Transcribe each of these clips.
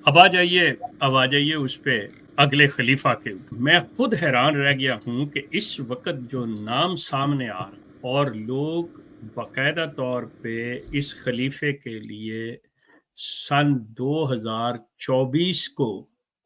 अब आ जाइए उस पे अगले खलीफा के ऊपर। मैं खुद हैरान रह गया हूं कि इस वक्त जो नाम सामने आ रहा और लोग बाकायदा तौर पे इस खलीफे के लिए सन 2024 को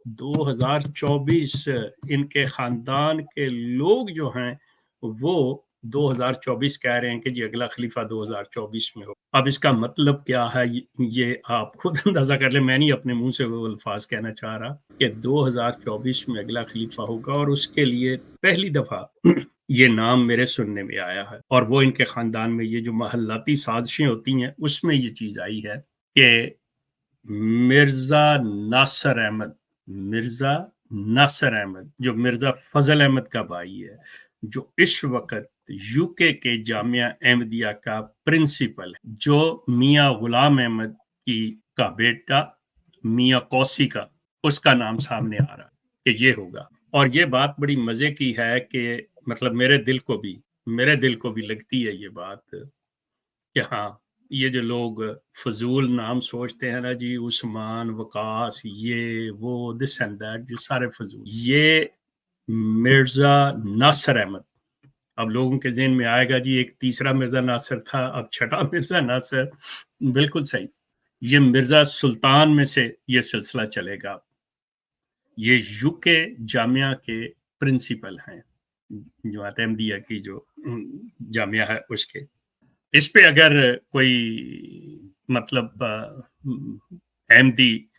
2024 इनके खानदान के लोग जो हैं वो 2024 कह रहे हैं कि जी अगला खलीफा 2024 में हो। अब इसका मतलब क्या है ये आप खुद अंदाजा कर ले। मैं नहीं अपने मुंह से वो अल्फाज कहना चाह रहा कि 2024 में अगला खलीफा होगा और उसके लिए पहली दफा ये नाम मेरे सुनने में आया है। और वो इनके खानदान में ये जो महल्लाती साजिशें होती हैं उसमें ये चीज आई है कि मिर्जा नासिर अहमद मिर्जा नासिर अहमद जो मिर्जा फजल अहमद का भाई है, जो इस वक्त यूके के जामिया अहमदिया का प्रिंसिपल है, जो मियां गुलाम अहमद की का बेटा मियां कौसी का, उसका नाम सामने आ रहा है कि ये होगा। और ये बात बड़ी मजे की है कि मतलब मेरे दिल को भी लगती है ये बात कि हाँ, ये जो लोग फजूल नाम सोचते हैं ना जी, उस्मान, वकास, ये वो दिस एंड दैट, ये सारे फजूल। ये मिर्जा नासिर अहमद, अब लोगों के ज़हन में आएगा जी एक तीसरा मिर्जा नासिर था, अब छठा मिर्जा नासिर। बिल्कुल सही। ये मिर्जा सुल्तान में से ये सिलसिला चलेगा। ये यूके जामिया के प्रिंसिपल हैं, जमात अहमदिया की जो जामिया है उसके। इस पे अगर कोई मतलब अहमदी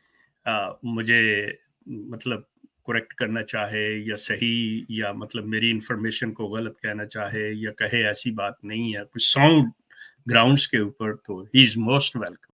मुझे मतलब करेक्ट करना चाहे या सही, या मतलब मेरी इंफॉर्मेशन को गलत कहना चाहे या कहे ऐसी बात नहीं है कुछ साउंड ग्राउंड्स के ऊपर, तो ही इज मोस्ट वेलकम।